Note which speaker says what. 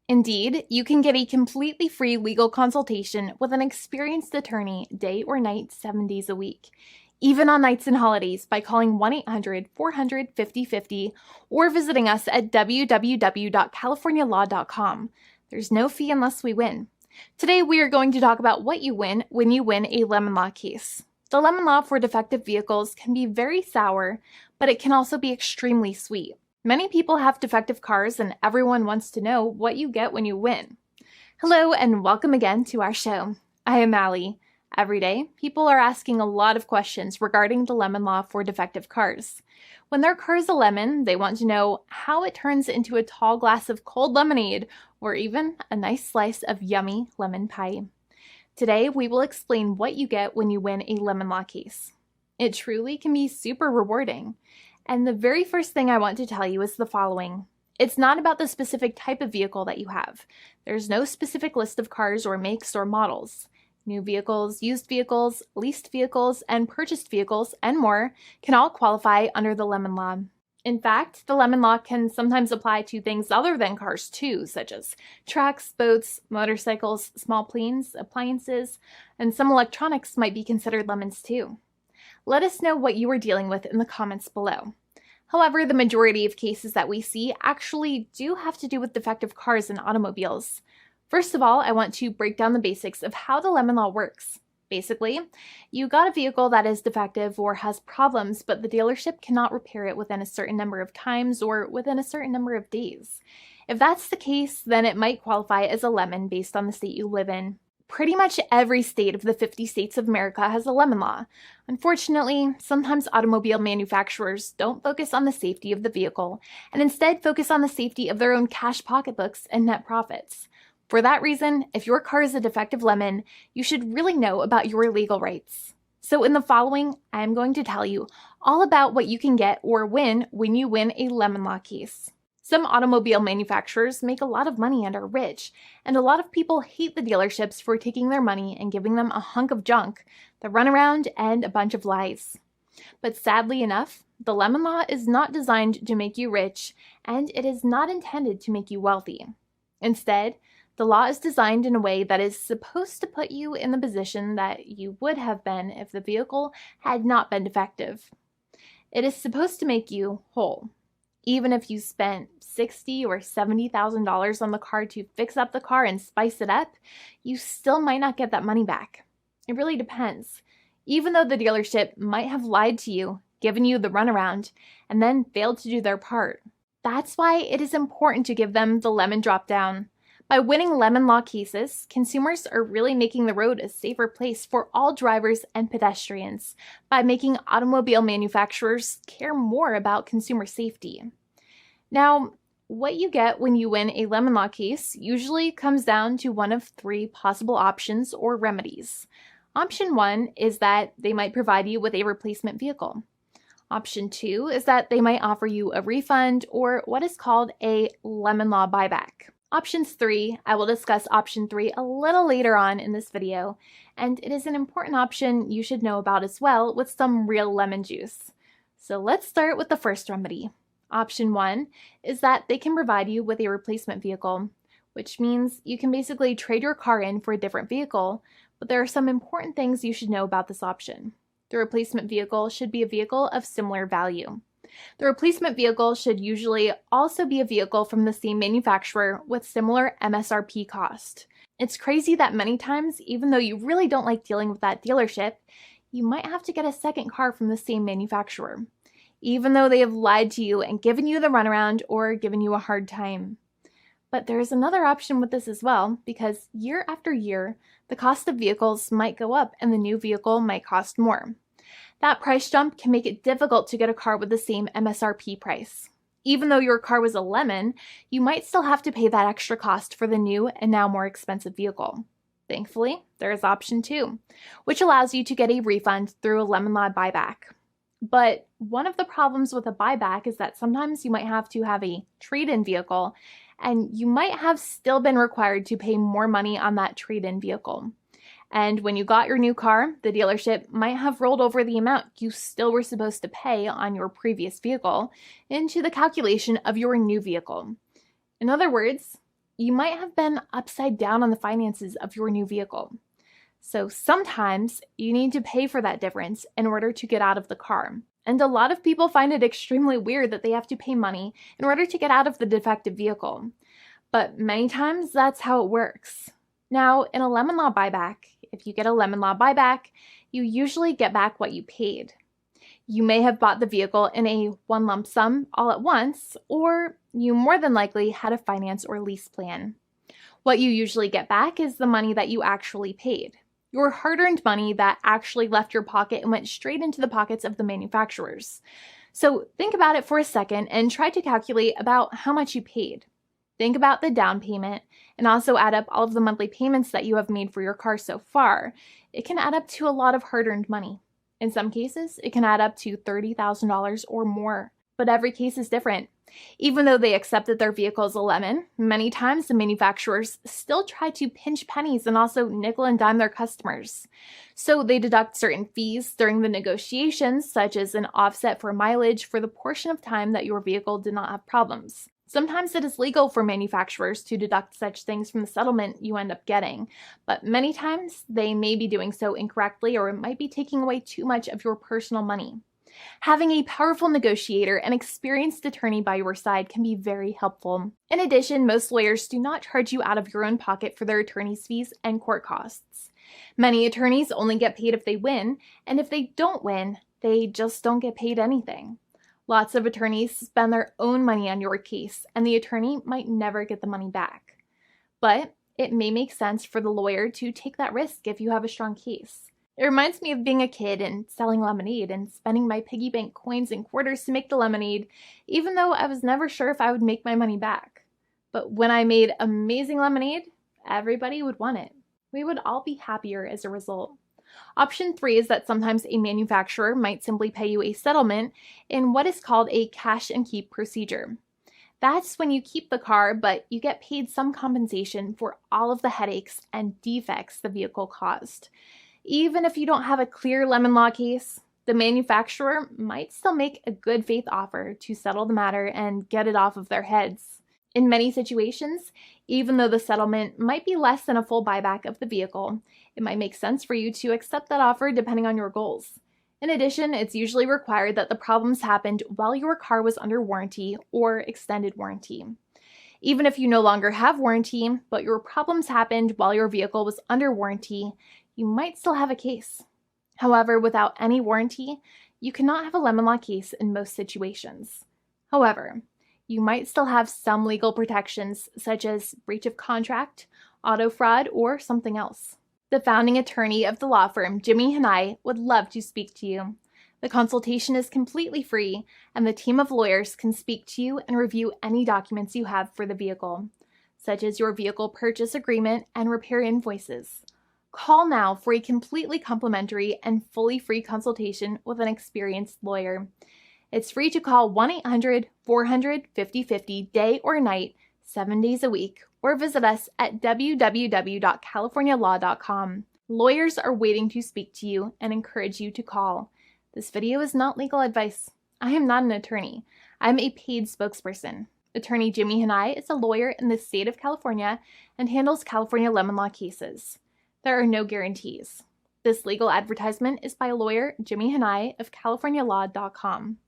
Speaker 1: Indeed, you can get a completely free legal consultation with an experienced attorney day or night, 7 days a week, even on nights and holidays by calling 1-800-400-5050 or visiting us at www.californialaw.com. There's no fee unless we win. Today, we are going to talk about what you win when you win a lemon law case. The lemon law for defective vehicles can be very sour, but it can also be extremely sweet. Many people have defective cars, and everyone wants to know what you get when you win. Hello, and welcome again to our show. I am Allie. Every day, people are asking a lot of questions regarding the lemon law for defective cars. When their car is a lemon, they want to know how it turns into a tall glass of cold lemonade, or even a nice slice of yummy lemon pie. Today, we will explain what you get when you win a lemon law case. It truly can be super rewarding. And the very first thing I want to tell you is the following. It's not about the specific type of vehicle that you have. There's no specific list of cars or makes or models. New vehicles, used vehicles, leased vehicles, and purchased vehicles, and more can all qualify under the lemon law. In fact, the lemon law can sometimes apply to things other than cars too, such as trucks, boats, motorcycles, small planes, appliances, and some electronics might be considered lemons too. Let us know what you are dealing with in the comments below. However, the majority of cases that we see actually do have to do with defective cars and automobiles. First of all, I want to break down the basics of how the lemon law works. Basically, you got a vehicle that is defective or has problems, but the dealership cannot repair it within a certain number of times or within a certain number of days. If that's the case, then it might qualify as a lemon based on the state you live in. Pretty much every state of the 50 states of America has a lemon law. Unfortunately, sometimes automobile manufacturers don't focus on the safety of the vehicle and instead focus on the safety of their own cash pocketbooks and net profits. For that reason, if your car is a defective lemon, you should really know about your legal rights. So in the following, I'm going to tell you all about what you can get or win when you win a lemon law case. Some automobile manufacturers make a lot of money and are rich, and a lot of people hate the dealerships for taking their money and giving them a hunk of junk, the runaround, and a bunch of lies. But sadly enough, the lemon law is not designed to make you rich, and it is not intended to make you wealthy. Instead, the law is designed in a way that is supposed to put you in the position that you would have been if the vehicle had not been defective. It is supposed to make you whole. Even if you spent $60,000 or $70,000 on the car to fix up the car and spice it up, you still might not get that money back. It really depends. Even though the dealership might have lied to you, given you the runaround, and then failed to do their part. That's why it is important to give them the lemon drop down. By winning lemon law cases, consumers are really making the road a safer place for all drivers and pedestrians by making automobile manufacturers care more about consumer safety. Now, what you get when you win a lemon law case usually comes down to one of three possible options or remedies. Option 1 is that they might provide you with a replacement vehicle. Option 2 is that they might offer you a refund or what is called a lemon law buyback. Options 3, I will discuss option 3 a little later on in this video, and it is an important option you should know about as well with some real lemon juice. So let's start with the first remedy. Option 1 is that they can provide you with a replacement vehicle, which means you can basically trade your car in for a different vehicle, but there are some important things you should know about this option. The replacement vehicle should be a vehicle of similar value. The replacement vehicle should usually also be a vehicle from the same manufacturer with similar MSRP cost. It's crazy that many times, even though you really don't like dealing with that dealership, you might have to get a second car from the same manufacturer, even though they have lied to you and given you the runaround or given you a hard time. But there is another option with this as well, because year after year, the cost of vehicles might go up and the new vehicle might cost more. That price jump can make it difficult to get a car with the same MSRP price. Even though your car was a lemon, you might still have to pay that extra cost for the new and now more expensive vehicle. Thankfully, there is option 2, which allows you to get a refund through a lemon law buyback. But one of the problems with a buyback is that sometimes you might have to have a trade-in vehicle, and you might have still been required to pay more money on that trade-in vehicle. And when you got your new car, the dealership might have rolled over the amount you still were supposed to pay on your previous vehicle into the calculation of your new vehicle. In other words, you might have been upside down on the finances of your new vehicle. So sometimes you need to pay for that difference in order to get out of the car. And a lot of people find it extremely weird that they have to pay money in order to get out of the defective vehicle. But many times that's how it works. Now, in a lemon law buyback, if you get a lemon law buyback, you usually get back what you paid. You may have bought the vehicle in a one lump sum all at once, or you more than likely had a finance or lease plan. What you usually get back is the money that you actually paid. Your hard-earned money that actually left your pocket and went straight into the pockets of the manufacturers. So think about it for a second and try to calculate about how much you paid. Think about the down payment and also add up all of the monthly payments that you have made for your car so far. It can add up to a lot of hard-earned money. In some cases, it can add up to $30,000 or more, but every case is different. Even though they accept that their vehicle is a lemon, many times the manufacturers still try to pinch pennies and also nickel and dime their customers. So they deduct certain fees during the negotiations, such as an offset for mileage for the portion of time that your vehicle did not have problems. Sometimes it is legal for manufacturers to deduct such things from the settlement you end up getting, but many times they may be doing so incorrectly or it might be taking away too much of your personal money. Having a powerful negotiator and experienced attorney by your side can be very helpful. In addition, most lawyers do not charge you out of your own pocket for their attorney's fees and court costs. Many attorneys only get paid if they win, and if they don't win, they just don't get paid anything. Lots of attorneys spend their own money on your case, and the attorney might never get the money back. But it may make sense for the lawyer to take that risk if you have a strong case. It reminds me of being a kid and selling lemonade and spending my piggy bank coins and quarters to make the lemonade, even though I was never sure if I would make my money back. But when I made amazing lemonade, everybody would want it. We would all be happier as a result. Option 3 is that sometimes a manufacturer might simply pay you a settlement in what is called a cash and keep procedure. That's when you keep the car, but you get paid some compensation for all of the headaches and defects the vehicle caused. Even if you don't have a clear lemon law case, the manufacturer might still make a good faith offer to settle the matter and get it off of their heads. In many situations, even though the settlement might be less than a full buyback of the vehicle, it might make sense for you to accept that offer depending on your goals. In addition, it's usually required that the problems happened while your car was under warranty or extended warranty. Even if you no longer have warranty, but your problems happened while your vehicle was under warranty, you might still have a case. However, without any warranty, you cannot have a lemon law case in most situations. However, you might still have some legal protections such as breach of contract, auto fraud, or something else. The founding attorney of the law firm, Jimmy and I, would love to speak to you. The consultation is completely free, and the team of lawyers can speak to you and review any documents you have for the vehicle, such as your vehicle purchase agreement and repair invoices. Call now for a completely complimentary and fully free consultation with an experienced lawyer. It's free to call 1-800-400-5050 day or night, 7 days a week, or visit us at www.californialaw.com. Lawyers are waiting to speak to you and encourage you to call. This video is not legal advice. I am not an attorney. I'm a paid spokesperson. Attorney Jimmy Hanai is a lawyer in the state of California and handles California lemon law cases. There are no guarantees. This legal advertisement is by lawyer Jimmy Hanai of CaliforniaLaw.com.